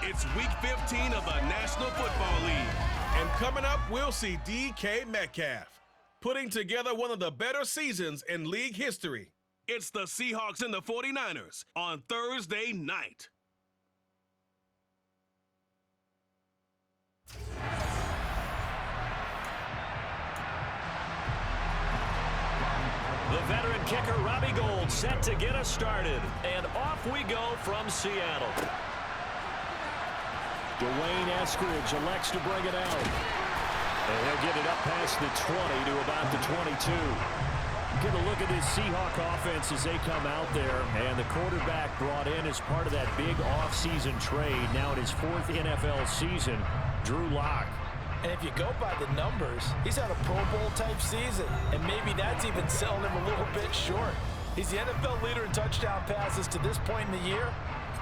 It's Week 15 of the National Football League. And coming up, we'll see DK Metcalf putting together one of the better seasons in league history. It's the Seahawks and the 49ers on Thursday night. The veteran kicker, Robbie Gould, set to get us started. And off we go from Seattle. Dwayne Eskridge elects to bring it out. And he'll get it up past the 20 to about the 22. Get a look at this Seahawk offense as they come out there. And the quarterback brought in as part of that big offseason trade. Now in his 4th NFL season, Drew Lock. And if you go by the numbers, he's had a Pro Bowl type season. And maybe that's even selling him a little bit short. He's the NFL leader in touchdown passes to this point in the year.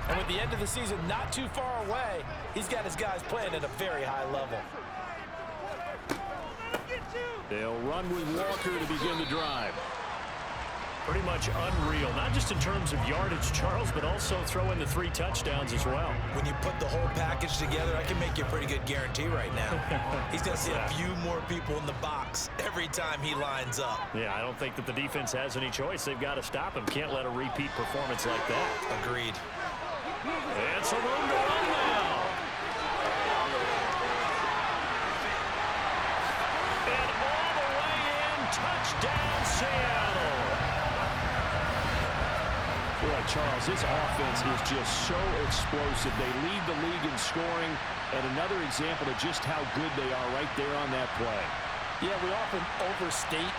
And with the end of the season not too far away, he's got his guys playing at a very high level. They'll run with Walker to begin the drive. Pretty much unreal, not just in terms of yardage, Charles, but also throw in the 3 touchdowns as well. When you put the whole package together, I can make you a pretty good guarantee right now. He's going to see a few more people in the box every time he lines up. Yeah, I don't think that the defense has any choice. They've got to stop him. Can't let a repeat performance like that. Agreed. And some room to run now. And all the way in, touchdown Seattle. Boy, Charles, this offense is just so explosive. They lead the league in scoring, and another example of just how good they are right there on that play. Yeah, we often overstate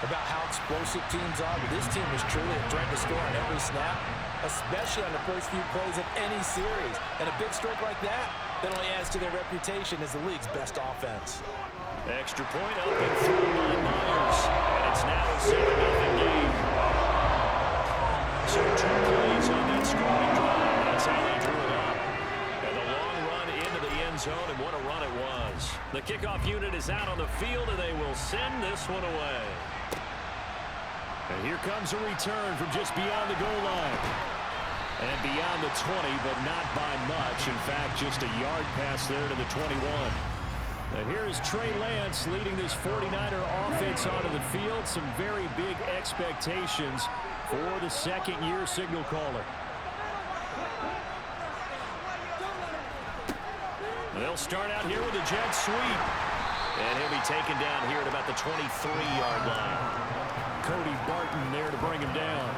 about how explosive teams are, but this team is truly a threat to score on every snap, especially on the first few plays of any series. And a big stroke like that only adds to their reputation as the league's best offense. Extra point up and through by Myers. And it's now a 7-0 game. So 2 plays on that scoring drive. That's how they drew it up. And the long run into the end zone, and what a run it was. The kickoff unit is out on the field, and they will send this one away. And here comes a return from just beyond the goal line. And beyond the 20, but not by much. In fact, just a yard pass there to the 21. And here is Trey Lance leading this 49er offense onto the field. Some very big expectations for the second-year signal caller. They'll start out here with a jet sweep. And he'll be taken down here at about the 23-yard line. Cody Barton there to bring him down.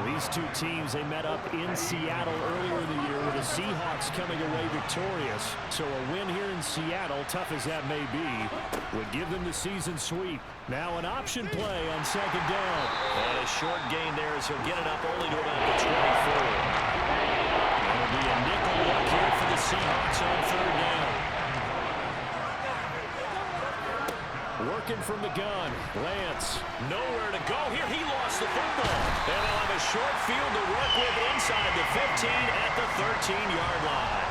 These two teams, they met up in Seattle earlier in the year with the Seahawks coming away victorious. So a win here in Seattle, tough as that may be, would give them the season sweep. Now an option play on 2nd down. And a short gain there as he'll get it up only to about the 24. That'll be a nickel look here for the Seahawks on 3rd down. Working from the gun, Lance. Nowhere to go here. He lost the football. And they'll have a short field to work with inside the 15 at the 13-yard line.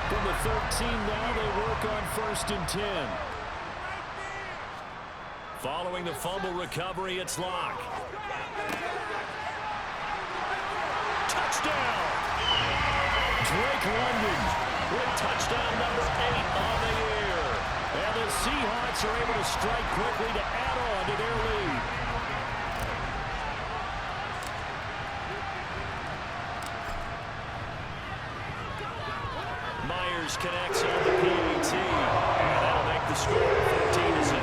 From the 13 now, they work on 1st and 10. Following the fumble recovery, it's Lock. Touchdown! Drake London with touchdown number 8 on the year. And the Seahawks are able to strike quickly to add on to their lead. Myers connects on the PAT. And that'll make the score 14-0.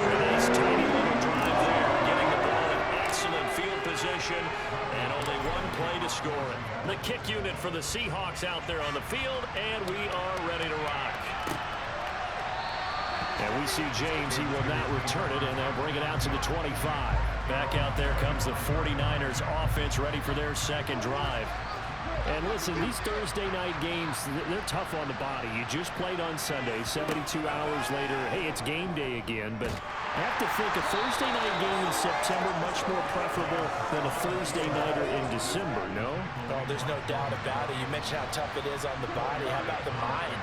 A nice tiny little drive there, getting the ball in excellent field position, and only 1 play to score it. The kick unit for the Seahawks out there on the field, and we are ready to rock. And we see James, he will not return it, and they'll bring it out to the 25. Back out there comes the 49ers offense ready for their 2nd drive. And listen, these Thursday night games, they're tough on the body. You just played on Sunday, 72 hours later, hey, it's game day again. But I have to think a Thursday night game in September much more preferable than a Thursday nighter in December, no? Oh, there's no doubt about it. You mentioned how tough it is on the body. How about the mind?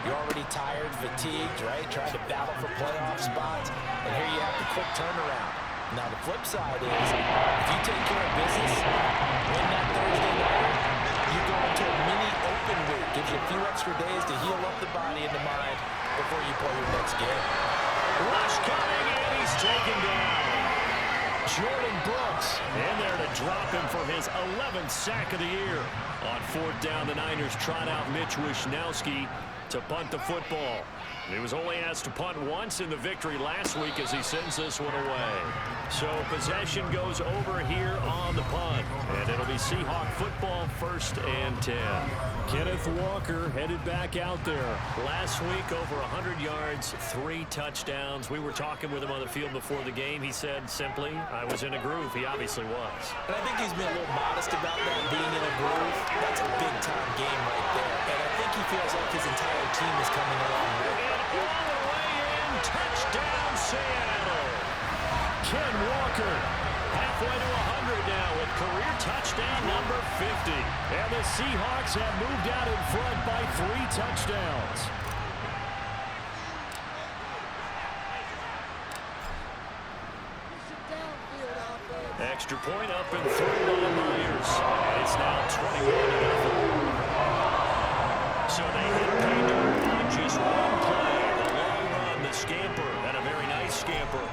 You're already tired, fatigued, right? Trying to battle for playoff spots. And here you have the quick turnaround. Now, the flip side is, if you take care of business, win that Thursday night, into a mini open week. Gives you a few extra days to heal up the body and the mind before you play your next game. Rush coming, and he's taken down. Jordan Brooks in there to drop him for his 11th sack of the year. On 4th down, the Niners trot out Mitch Wishnowski to punt the football. He was only asked to punt once in the victory last week as he sends this one away. So possession goes over here on the punt. And it'll be Seahawk football, 1st and 10. Kenneth Walker headed back out there. Last week, over 100 yards, 3 touchdowns. We were talking with him on the field before the game. He said simply, I was in a groove. He obviously was. And I think he's been a little modest about that, being in a groove. That's a big-time game right there. And I think he feels like his entire team is coming along with it. All the way in, touchdown Seattle. Ken Walker halfway to 100 now with career touchdown number 50. And the Seahawks have moved out in front by 3 touchdowns. Extra point up and through by Myers. And it's now 21-0. So they hit pay dirt on just one play. The long run, the scamper, and a very nice scamper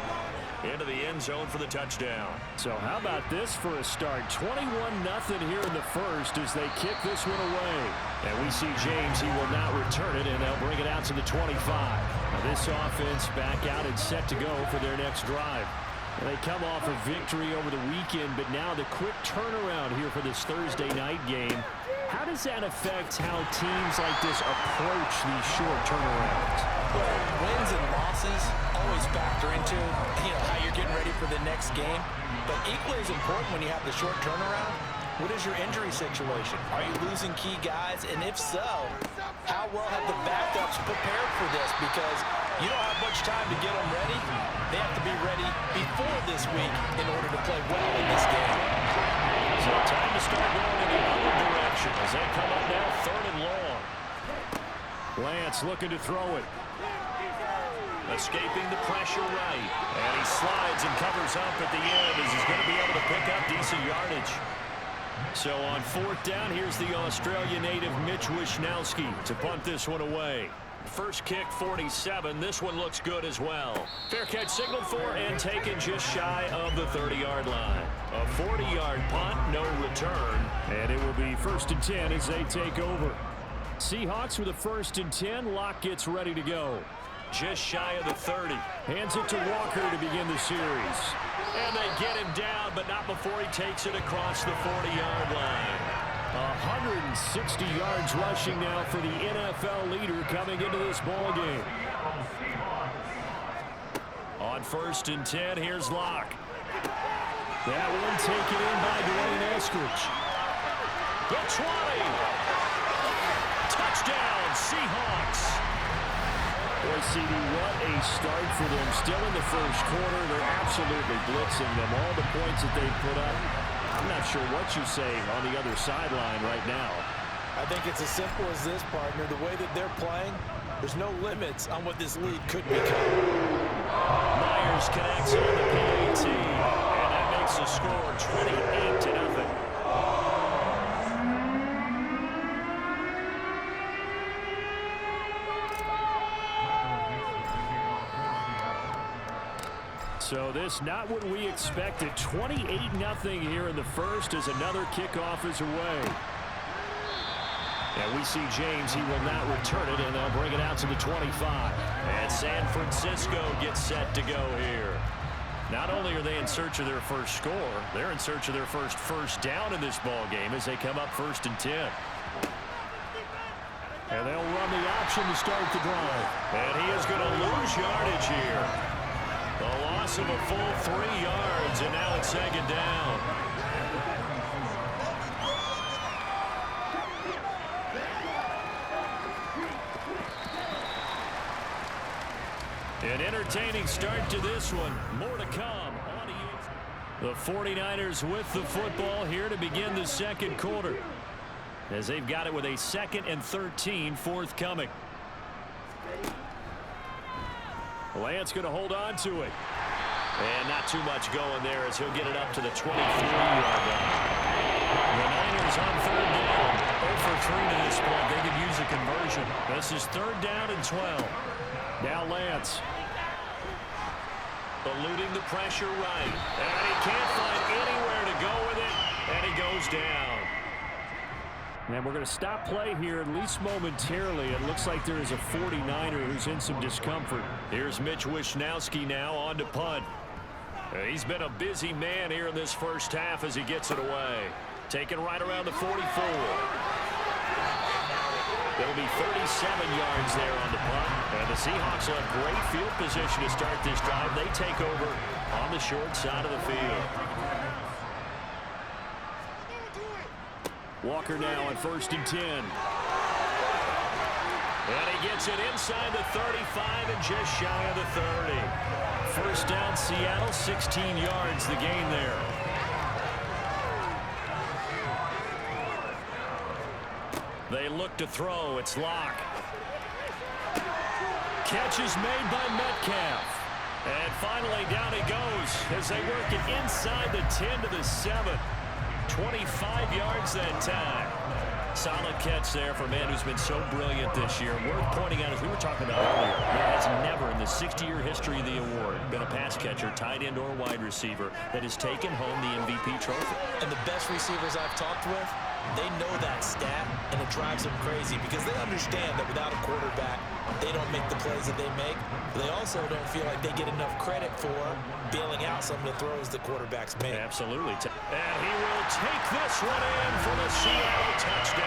into the end zone for the touchdown. So how about this for a start? 21-0 here in the first as they kick this one away. And we see James, he will not return it, and they'll bring it out to the 25. Now this offense back out and set to go for their next drive. And they come off a victory over the weekend, but now the quick turnaround here for this Thursday night game. How does that affect how teams like this approach these short turnarounds? Well, wins and losses always factor into, how you're getting ready for the next game. But equally as important when you have the short turnaround, what is your injury situation? Are you losing key guys? And if so, how well have the backups prepared for this? Because you don't have much time to get them ready. They have to be ready before this week in order to play well in this game. So time to start going in the other direction as they come up now 3rd and long. Lance looking to throw it. Escaping the pressure right. And he slides and covers up at the end as he's going to be able to pick up decent yardage. So on 4th down, here's the Australia native Mitch Wishnowski to punt this one away. First kick, 47. This one looks good as well. Fair catch signaled for and taken just shy of the 30-yard line. A 40-yard punt, no return. And it will be 1st and 10 as they take over. Seahawks with a 1st and 10. Locke gets ready to go. Just shy of the 30. Hands it to Walker to begin the series. And they get him down, but not before he takes it across the 40-yard line. 160 yards rushing now for the NFL leader coming into this ball game. On 1st and 10, here's Locke. That one taken in by Dwayne Eskridge. The 20. Touchdown, Seahawks. Boy, CD, what a start for them. Still in the first quarter, they're absolutely blitzing them. All the points that they put up, I'm not sure what you say on the other sideline right now. I think it's as simple as this, partner. The way that they're playing, there's no limits on what this lead could become. Myers connects on the PAT, and that makes the score 28-0. So this not what we expected. 28-0 here in the first as another kickoff is away. And we see James, he will not return it, and they'll bring it out to the 25. And San Francisco gets set to go here. Not only are they in search of their first score, they're in search of their first down in this ball game as they come up 1st and 10. And they'll run the option to start the drive. And he is going to lose yardage here. The loss of a full 3 yards, and now it's 2nd down. An entertaining start to this one. More to come. The 49ers with the football here to begin the second quarter, as they've got it with a 2nd and 13 forthcoming. Lance going to hold on to it. And not too much going there as he'll get it up to the 23-yard line. The Niners on 3rd down. 0 for 3 to this point. They could use a conversion. This is 3rd down and 12. Now Lance. Eluding the pressure right. And he can't find anywhere to go with it. And he goes down. And we're going to stop play here, at least momentarily. It looks like there is a 49er who's in some discomfort. Here's Mitch Wishnowski now on to punt. He's been a busy man here in this first half as he gets it away. Taken right around the 44. It'll be 37 yards there on the punt. And the Seahawks will have great field position to start this drive. They take over on the short side of the field. Walker now on 1st and 10. And he gets it inside the 35 and just shy of the 30. 1st down Seattle, 16 yards the gain there. They look to throw. It's Locke. Catch is made by Metcalf. And finally down he goes as they work it inside the 10 to the 7. 25 yards that time. Solid catch there for a man who's been so brilliant this year. Worth pointing out, as we were talking about earlier, there has never in the 60-year history of the award been a pass catcher, tight end, or wide receiver that has taken home the MVP trophy. And the best receivers I've talked with, they know that stat, and it drives them crazy because they understand that without a quarterback, they don't make the plays that they make. They also don't feel like they get enough credit for bailing out some of the throws the quarterbacks make. Absolutely. And he will take this one in for the Seattle touchdown.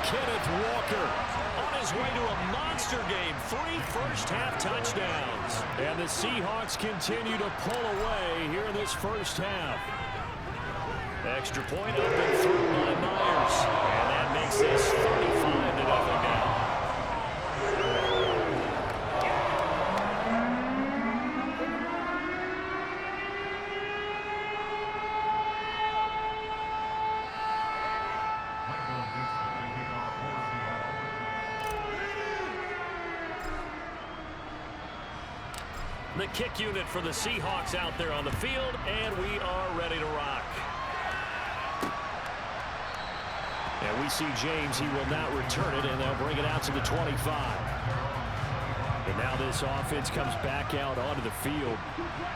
Kenneth Walker on his way to a monster game. 3 first-half touchdowns. And the Seahawks continue to pull away here in this first half. Extra point open through by Myers. And that makes this 35-0 now. The kick unit for the Seahawks out there on the field, and we are ready to rock. And we see James. He will not return it, and they'll bring it out to the 25. And now this offense comes back out onto the field.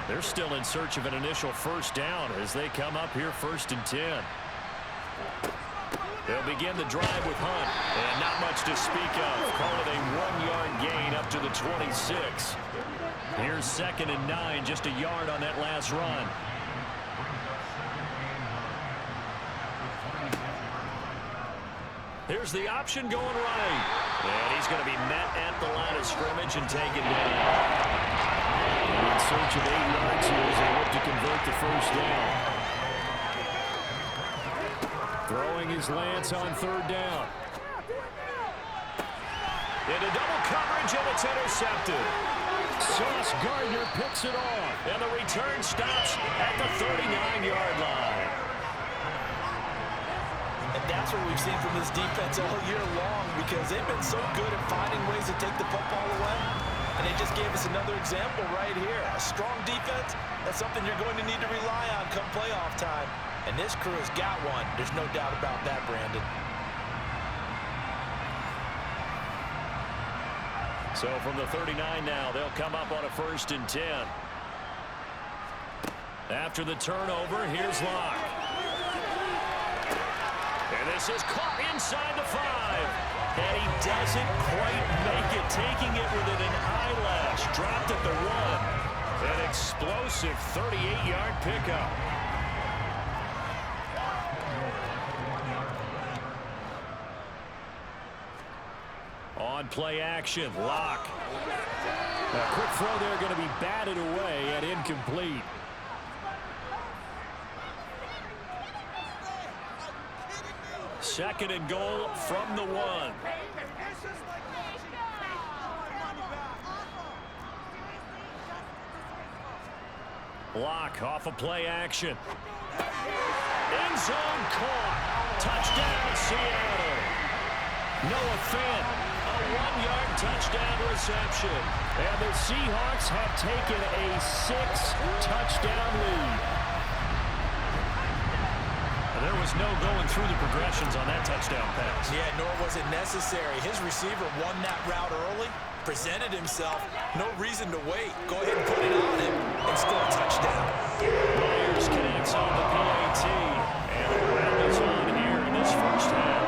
They're still in search of an initial 1st down as they come up here 1st and 10. They'll begin the drive with Hunt, and not much to speak of. Call it a 1-yard gain up to the 26. Here's 2nd and 9, just a yard on that last run. Here's the option going right. And he's going to be met at the line of scrimmage and taken down. And in search of 8 yards here as they look to convert the 1st down. Throwing his Lance on 3rd down. Into double coverage, and it's intercepted. Sauce Gardner picks it off, and the return stops at the 39-yard line. And that's what we've seen from this defense all year long because they've been so good at finding ways to take the football away. And they just gave us another example right here. A strong defense, that's something you're going to need to rely on come playoff time. And this crew has got one. There's no doubt about that, Brandon. So from the 39 now, they'll come up on a 1st and 10. After the turnover, here's Locke. And this is caught inside the 5. And he doesn't quite make it, taking it within an eyelash. Dropped at the 1. An explosive 38-yard pickup. On play action, Locke. A quick throw there going to be batted away and incomplete. Second and goal from the 1. Locke off of play action. End zone caught. Touchdown, Seattle. Noah Fant, a 1-yard touchdown reception. And the Seahawks have taken a 6-touchdown lead. There was no going through the progressions on that touchdown pass. Yeah, nor was it necessary. His receiver won that route early, presented himself. No reason to wait. Go ahead and put it on him and score a touchdown. Myers connects on the PAT. And the round is on here in this first half.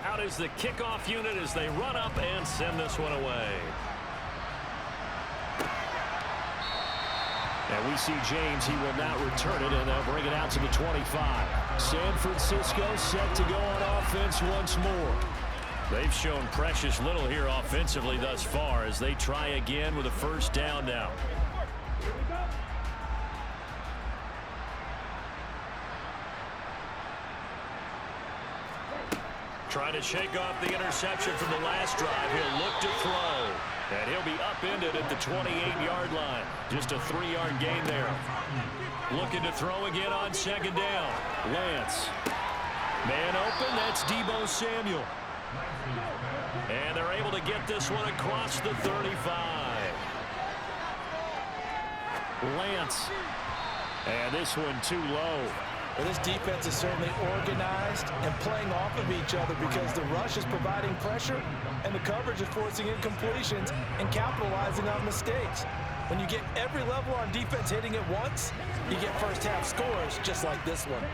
Out is the kickoff unit as they run up and send this one away. And we see James. He will not return it, and they'll bring it out to the 25. San Francisco set to go on offense once more. They've shown precious little here offensively thus far as they try again with a first down now. Trying to shake off the interception from the last drive. He'll look to throw. And he'll be upended at the 28-yard line. Just a 3-yard gain there. Looking to throw again on second down. Lance. Man open. That's Deebo Samuel. And they're able to get this one across the 35. Lance. And this one too low. Well, this defense is certainly organized and playing off of each other because the rush is providing pressure and the coverage is forcing incompletions and capitalizing on mistakes. When you get every level on defense hitting at once, you get first half scores just like this one.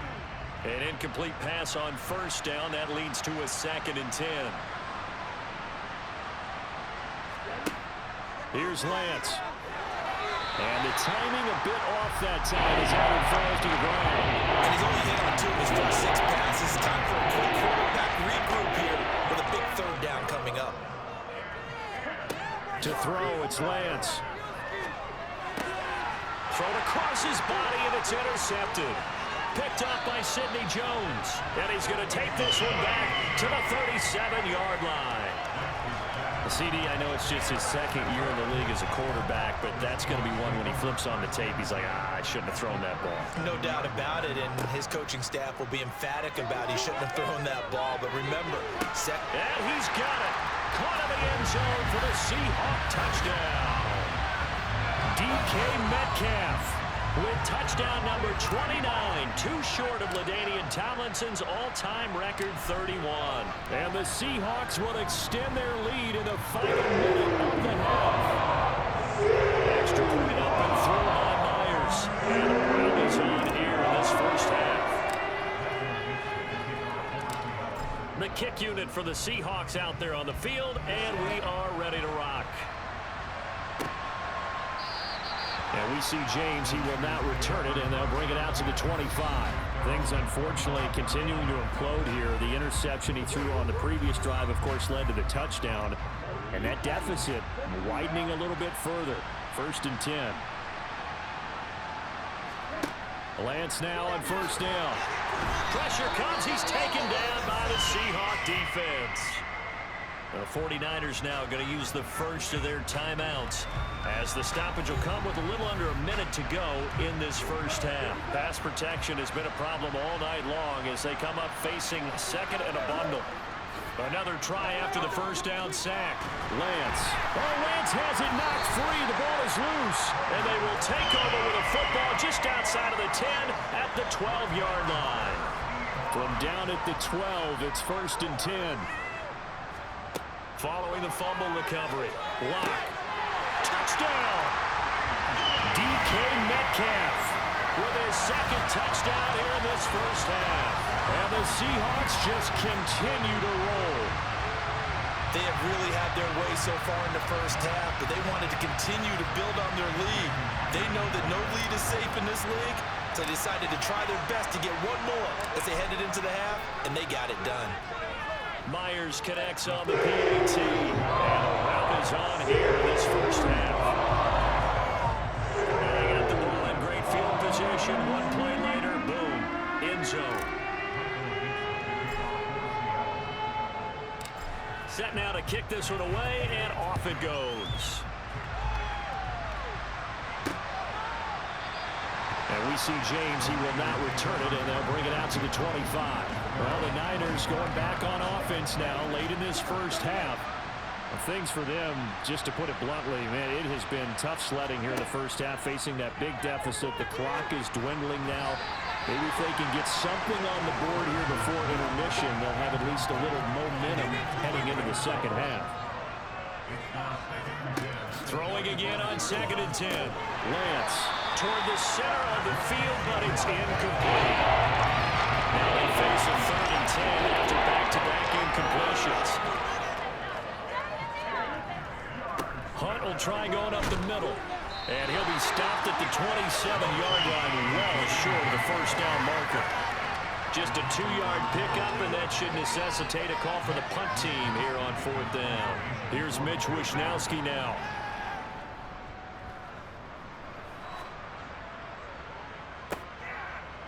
An incomplete pass on first down. That leads to a 2nd and 10. Here's Lance. And the timing a bit off that time as Allen falls to the ground. And he's only hit on 2 of his first 6 passes. Time for a quick quarterback regroup here with a big 3rd down coming up. To throw, it's Lance. Thrown across his body, and it's intercepted. Picked up by Sidney Jones. And he's going to take this one back to the 37-yard line. CD, I know it's just his 2nd year in the league as a quarterback, but that's going to be one when he flips on the tape. He's like, I shouldn't have thrown that ball. No doubt about it, and his coaching staff will be emphatic about he shouldn't have thrown that ball. But remember, and he's got it. Caught in the end zone for the Seahawk touchdown. DK Metcalf with touchdown number 29, too short of LaDainian Tomlinson's all-time record 31. And the Seahawks will extend their lead in the final minute of the half. Extra point up and throw by Myers. And the round is on here in this first half. The kick unit for the Seahawks out there on the field, and we are ready to rock. And we see James. He will not return it, and they'll bring it out to the 25. Things, unfortunately, continuing to implode here. The interception he threw on the previous drive, of course, led to the touchdown. And that deficit widening a little bit further. 1st and 10. Lance now on first down. Pressure comes. He's taken down by the Seahawk defense. The 49ers now going to use the first of their timeouts as the stoppage will come with a little under a minute to go in this first half. Pass protection has been a problem all night long as they come up facing 2nd and a bundle. Another try after the first down sack. Lance. Oh, Lance has it knocked free. The ball is loose. And they will take over with a football just outside of the 10 at the 12-yard line. From down at the 12, it's 1st and 10. Following the fumble recovery. Lock. Touchdown. DK Metcalf with his 2nd touchdown here in this first half. And the Seahawks just continue to roll. They have really had their way so far in the first half, but they wanted to continue to build on their lead. They know that no lead is safe in this league, so they decided to try their best to get one more as they headed into the half, and they got it done. Myers connects on the PAT, and the round is on here in this first half. And they got the ball in great field position. One play later, boom, end zone. Set now to kick this one away, and off it goes. And we see James. He will not return it, and they'll bring it out to the 25. Well, the Niners going back on offense now late in this first half. Things for them, just to put it bluntly, man, it has been tough sledding here in the first half, facing that big deficit. The clock is dwindling now. Maybe if they can get something on the board here before intermission, they'll have at least a little momentum heading into the second half. Throwing again on 2nd and 10. Lance toward the center of the field, but it's incomplete. Now they face a 3rd and 10 after back-to-back incompletions. Hunt will try going up the middle. And he'll be stopped at the 27-yard line, well short of the first down marker. Just a 2-yard pickup, and that should necessitate a call for the punt team here on 4th down. Here's Mitch Wishnowski now.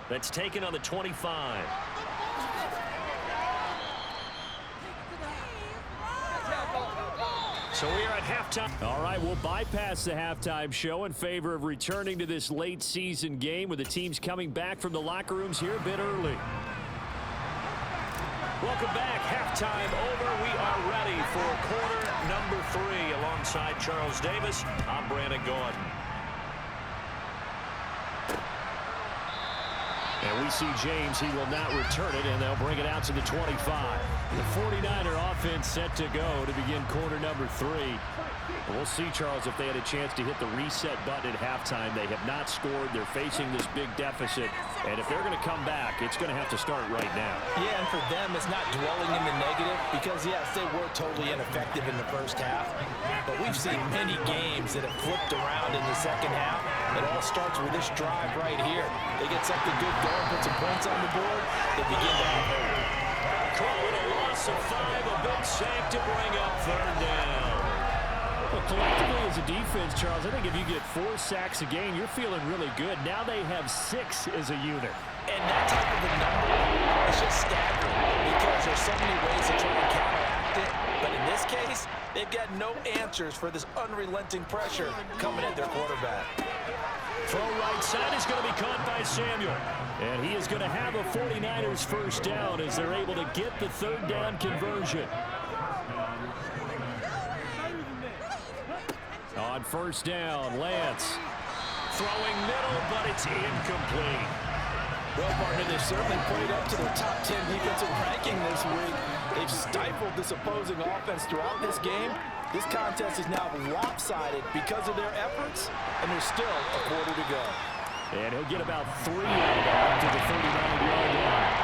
That's taken on the 25. So we are at halftime. All right, we'll bypass the halftime show in favor of returning to this late season game with the teams coming back from the locker rooms here a bit early. Welcome back. Halftime over. We are ready for quarter number 3. Alongside Charles Davis, I'm Brandon Gordon. And we see James. He will not return it, and they'll bring it out to the 25. The 49er offense set to go to begin quarter number 3. We'll see, Charles, if they had a chance to hit the reset button at halftime. They have not scored. They're facing this big deficit. And if they're going to come back, it's going to have to start right now. Yeah, and for them, it's not dwelling in the negative because, yes, they were totally ineffective in the first half. But we've seen many games that have flipped around in the second half. It all starts with this drive right here. They get something good going, put some points on the board, they begin to have hope. Calling a loss of 5, a big sack to bring up 3rd down. Well, collectively as a defense, Charles, I think if you get 4 sacks a game, you're feeling really good. Now they have 6 as a unit. And that type of a number is just staggering because there's so many ways to try and counteract it. But in this case, they've got no answers for this unrelenting pressure coming at their quarterback. Throw right side is going to be caught by Samuel. And he is going to have a 49ers first down as they're able to get the 3rd down conversion. On 1st down, Lance throwing middle, but it's incomplete. Well, partner, they've certainly played up to their top 10 defensive ranking this week. They've stifled this opposing offense throughout this game. This contest is now lopsided because of their efforts, and there's still a quarter to go. And he'll get about 3 out of that to the 39-yard line.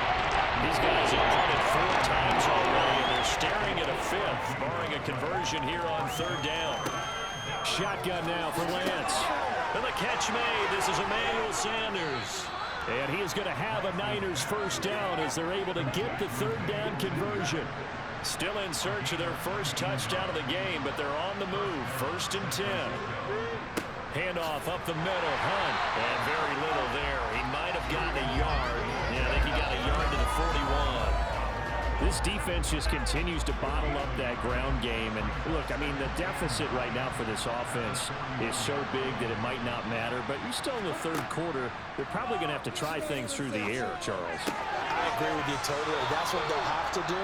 These guys have punted 4 times already, and they're staring at a 5th, barring a conversion here on 3rd down. Shotgun now for Lance. And the catch made. This is Emmanuel Sanders. And he is going to have a Niners first down as they're able to get the 3rd down conversion. Still in search of their first touchdown of the game, but they're on the move. 1st and 10. Handoff up the middle. Hunt. And very little there. He might have gotten a yard. Yeah, I think he got a yard to the 41. This defense just continues to bottle up that ground game. And look, I mean, the deficit right now for this offense is so big that it might not matter. But you're still in the 3rd quarter. They're probably going to have to try things through the air, Charles. I agree with you totally. That's what they'll have to do.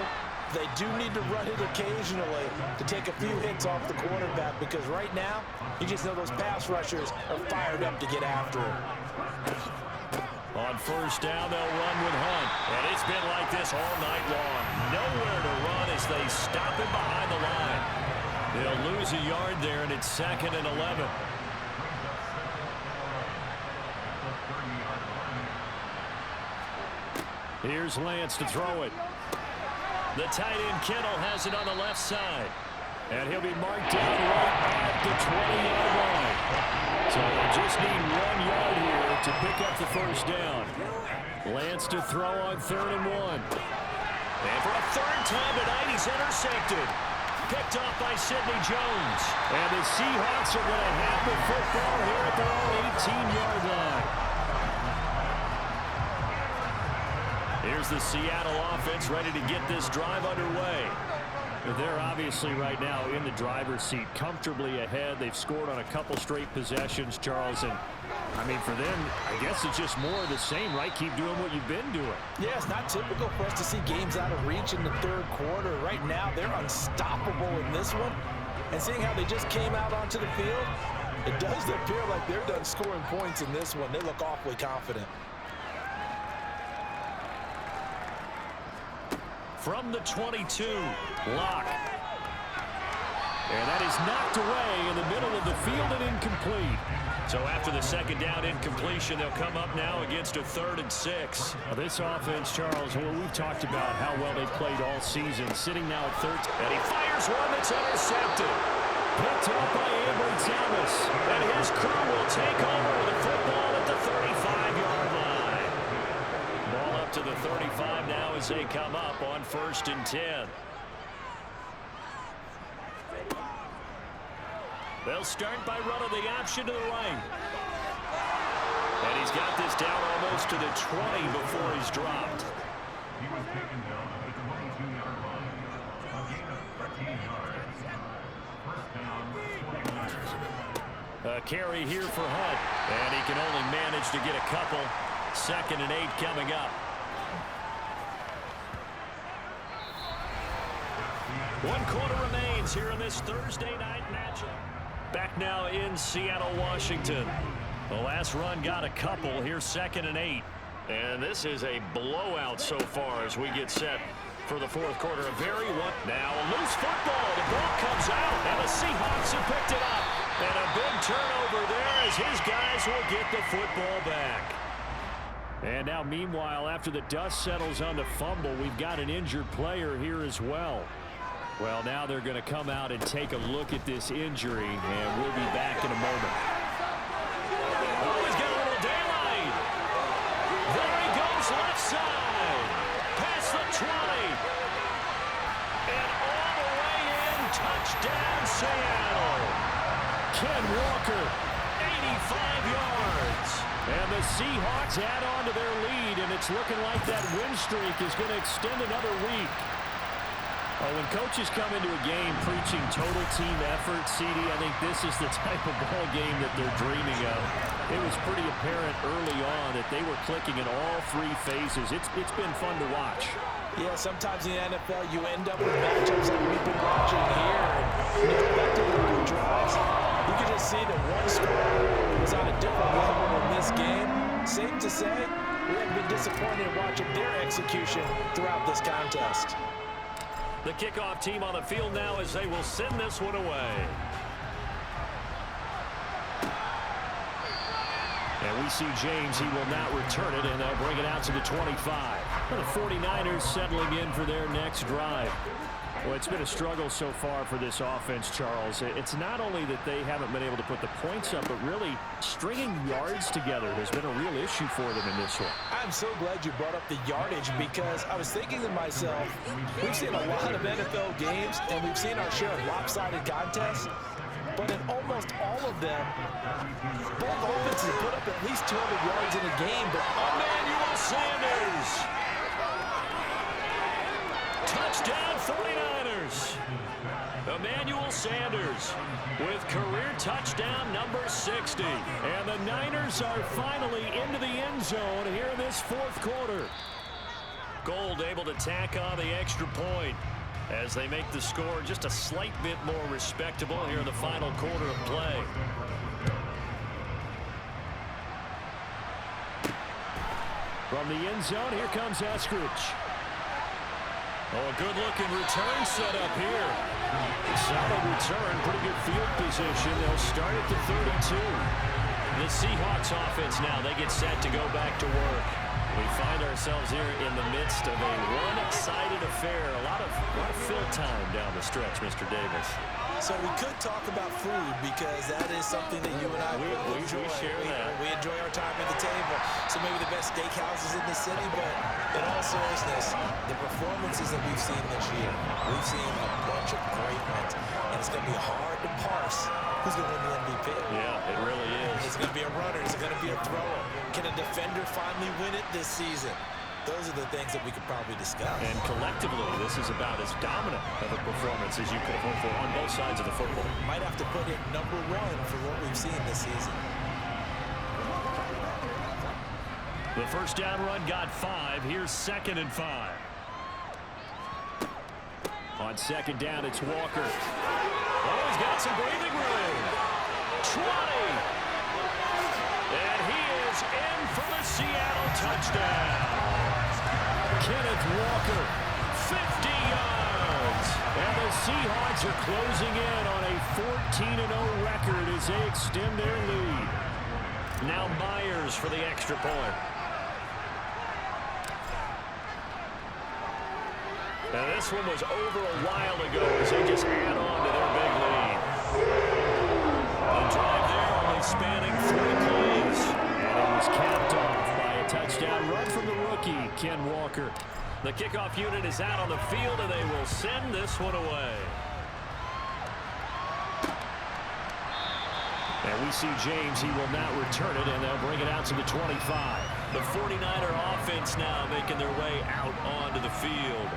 They do need to run it occasionally to take a few hits off the quarterback because right now, you just know those pass rushers are fired up to get after it. On 1st down, they'll run with Hunt. And it's been like this all night long. Nowhere to run as they stop him behind the line. They'll lose a yard there, and it's 2nd and 11. Here's Lance to throw it. The tight end Kittle has it on the left side. And he'll be marked down right at the 20-yard line. So they just need 1 yard here to pick up the first down. Lance to throw on 3rd and 1. And for a 3rd time tonight, he's intercepted. Picked off by Sidney Jones. And the Seahawks are going to have the football here at their own 18-yard line. Here's the Seattle offense ready to get this drive underway. They're obviously right now in the driver's seat, comfortably ahead. They've scored on a couple straight possessions, Charles. And, I mean, for them, I guess it's just more of the same, right? Keep doing what you've been doing. Yeah, it's not typical for us to see games out of reach in the third quarter. Right now, they're unstoppable in this one. And seeing how they just came out onto the field, it does appear like they're done scoring points in this one. They look awfully confident. From the 22, Locke. And that is knocked away in the middle of the field and incomplete. So after the second down incompletion, they'll come up now against a 3rd and 6. Now this offense, Charles, well, we've talked about how well they played all season, sitting now at 13. And he fires one that's intercepted. Picked up by Ambry Thomas. And his crew will take over the football at the 35-yard line. Ball up to the 35 now as they come up on 1st and 10. They'll start by running the option to the right. And he's got this down almost to the 20 before he's dropped. He was taken down at the 22-yard line. A gain of 13 yards. First down, 49ers. A carry here for Hunt. And he can only manage to get a couple. 2nd and 8 coming up. One quarter remains here in this Thursday night matchup. Back now in Seattle, Washington. The last run got a couple. Here's 2nd and 8. And this is a blowout so far as we get set for the 4th quarter. A very one. Now a loose football. The ball comes out, and the Seahawks have picked it up. And a big turnover there as his guys will get the football back. And now, meanwhile, after the dust settles on the fumble, we've got an injured player here as well. Well, now they're going to come out and take a look at this injury, and we'll be back in a moment. Oh, he's got a little daylight. There he goes, left side. Past the 20. And all the way in, touchdown, Seattle. Ken Walker, 85 yards. And the Seahawks add on to their lead, and it's looking like that win streak is going to extend another week. Oh, when coaches come into a game preaching total team effort, CD, I think this is the type of ball game that they're dreaming of. It was pretty apparent early on that they were clicking in all 3 phases. It's been fun to watch. Yeah, sometimes in the NFL you end up with matchups like we've been watching here. And you go back to the good drives, you can just see that one squad was on a different level in this game. Safe to say, we have been disappointed in watching their execution throughout this contest. The kickoff team on the field now as they will send this one away. And we see James, he will not return it, and they'll bring it out to the 25. And the 49ers settling in for their next drive. Well, it's been a struggle so far for this offense, Charles. It's not only that they haven't been able to put the points up, but really stringing yards together has been a real issue for them in this one. I'm so glad you brought up the yardage because I was thinking to myself, we've seen a lot of NFL games and we've seen our share of lopsided contests, but in almost all of them, both offenses put up at least 200 yards in a game, but Emmanuel Sanders. Touchdown 49ers. Emmanuel Sanders with career touchdown number 60. And the Niners are finally into the end zone here in this 4th quarter. Gold able to tack on the extra point as they make the score just a slight bit more respectable here in the final quarter of play. From the end zone, here comes Eskridge. Oh, a good-looking return set up here. Solid return, pretty good field position. They'll start at the 32. The Seahawks offense now, they get set to go back to work. We find ourselves here in the midst of a one-sided affair. A lot of fill time down the stretch, Mr. Davis. So we could talk about food because that is something that you and I enjoy. We share that. We enjoy our time at the table. So maybe the best steakhouses in the city, but in all seriousness, the performances that we've seen this year, we've seen a bunch of great ones, and it's going to be hard to parse who's going to win the MVP. Yeah, it really is. Is it going to be a runner? Is it going to be a thrower? Can a defender finally win it this season? those are the things that we could probably discuss. And collectively, this is about as dominant of a performance as you could hope for on both sides of the football. Might have to put it #1 for what we've seen this season. The first down run got 5. Here's 2nd and 5. On 2nd down, it's Walker. Oh, he's got some breathing room. 20. And he is in for the Seattle touchdown. Kenneth Walker, 50 yards. And the Seahawks are closing in on a 14-0 record as they extend their lead. Now Myers for the extra point. Now this one was over a while ago as they just add on to their big lead. The drive there only spanning 3 plays. And it was capped off by a touchdown run from the rookie, Ken Walker. The kickoff unit is out on the field, and they will send this one away. And we see James. He will not return it, and they'll bring it out to the 25. The 49er offense now making their way out onto the field.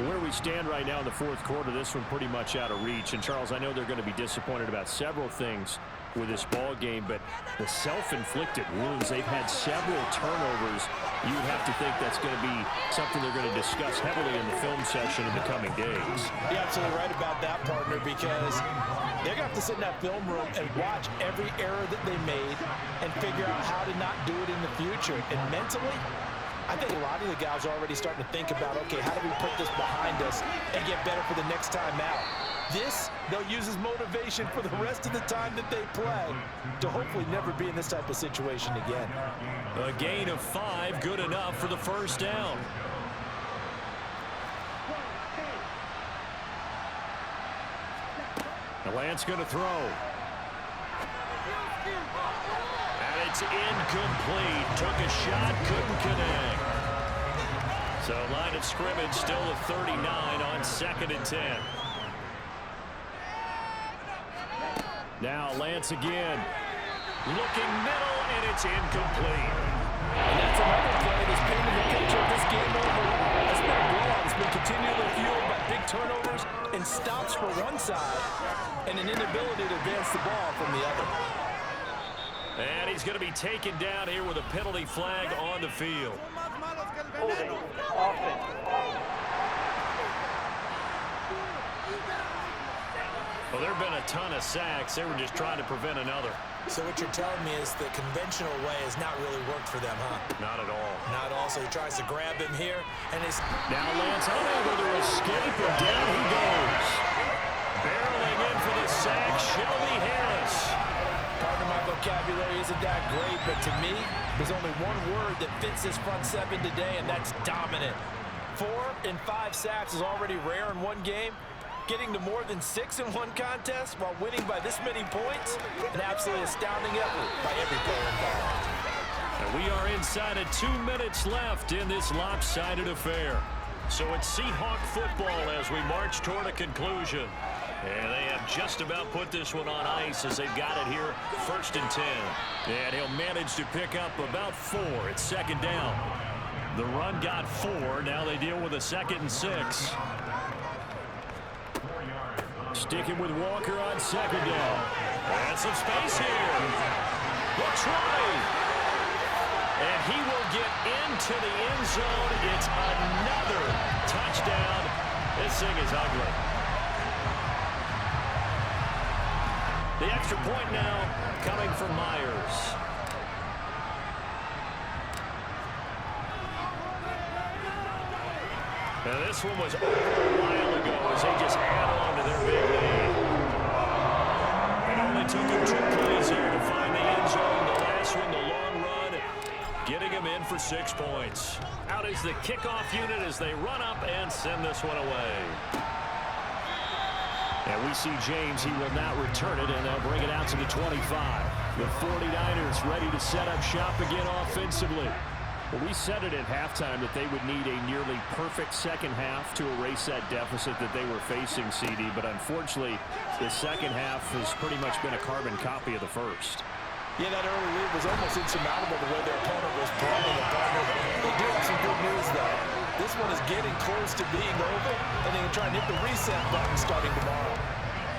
Where we stand right now in the 4th quarter, this one pretty much out of reach. And, Charles, I know they're going to be disappointed about several things with this ball game, but the self-inflicted wounds, they've had several turnovers. You would have to think that's going to be something they're going to discuss heavily in the film session in the coming days. You're absolutely right about that, partner, because they're going to have to sit in that film room and watch every error that they made and figure out how to not do it in the future. And mentally, I think a lot of the guys are already starting to think about, okay, how do we put this behind us and get better for the next time out? This, they'll use as motivation for the rest of the time that they play to hopefully never be in this type of situation again. A gain of 5, good enough for the first down. Lance going to throw. And it's incomplete. Took a shot, couldn't connect. So line of scrimmage still a 39 on 2nd and 10. Now Lance again. Looking middle, and it's incomplete. And that's another play that's painting the picture of this game overall. It's been a blowout. It's been continually fueled by big turnovers and stops for one side and an inability to advance the ball from the other. And he's going to be taken down here with a penalty flag on the field. Holding offense. Well, there have been a ton of sacks. They were just trying to prevent another. So what you're telling me is the conventional way has not really worked for them, huh? Not at all. Not at all. So he tries to grab him here, and his Now Lance unable to escape, and down he goes. Barreling in for the sack, Shelby Harris. Part of my vocabulary isn't that great, but to me, there's only one word that fits this front 7 today, and that's dominant. 4 and 5 sacks is already rare in one game. Getting to more than 6 in one contest while winning by this many points, an absolutely astounding effort by every player involved. And we are inside of 2 minutes left in this lopsided affair. So it's Seahawk football as we march toward a conclusion. And they have just about put this one on ice as they've got it here, 1st and 10. And he'll manage to pick up about 4. It's 2nd down. The run got 4. Now they deal with a 2nd and 6. Sticking with Walker on 2nd down. And some space here. Looks right. And he will get into the end zone. It's another touchdown. This thing is ugly. The extra point now coming from Myers. Now this one was over a while ago as they just add on to their big lead. It only took them 2 plays here to find the end zone. The last one, the long run, getting him in for 6 points. Out is the kickoff unit as they run up and send this one away. And we see James. He will not return it, and they'll bring it out to the 25. The 49ers ready to set up shop again offensively. Well, we said it at halftime that they would need a nearly perfect second half to erase that deficit that they were facing, CD. But unfortunately, the second half has pretty much been a carbon copy of the first. Yeah, that early lead was almost insurmountable the way their opponent was brawling apart. They do have some good news, though. This one is getting close to being over, and they can try and hit the reset button starting tomorrow.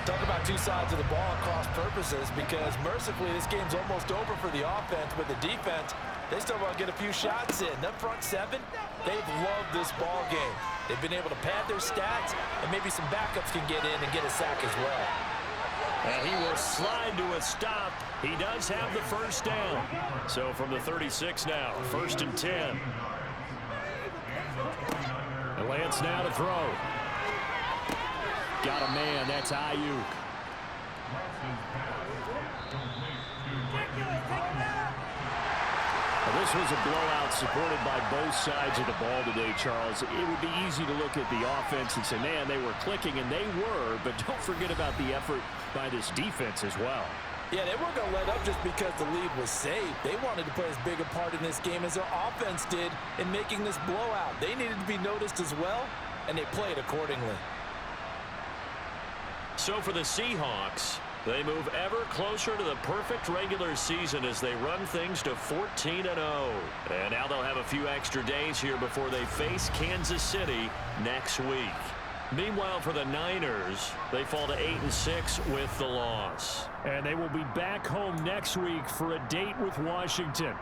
Talk about two sides of the ball and cross purposes, because mercifully this game's almost over for the offense, but the defense, they still want to get a few shots in. That front seven, they've loved this ball game. They've been able to pad their stats, and maybe some backups can get in and get a sack as well. And he will slide to a stop. He does have the first down. So from the 36 now, 1st and 10. And Lance now to throw. Got a man, that's Ayuk. Well, this was a blowout supported by both sides of the ball today, Charles. It would be easy to look at the offense and say, man, they were clicking, and they were, but don't forget about the effort by this defense as well. Yeah, they weren't going to let up just because the lead was saved. They wanted to play as big a part in this game as their offense did in making this blowout. They needed to be noticed as well, and they played accordingly. So for the Seahawks, they move ever closer to the perfect regular season as they run things to 14-0. And now they'll have a few extra days here before they face Kansas City next week. Meanwhile, for the Niners, they fall to 8-6 with the loss. And they will be back home next week for a date with Washington.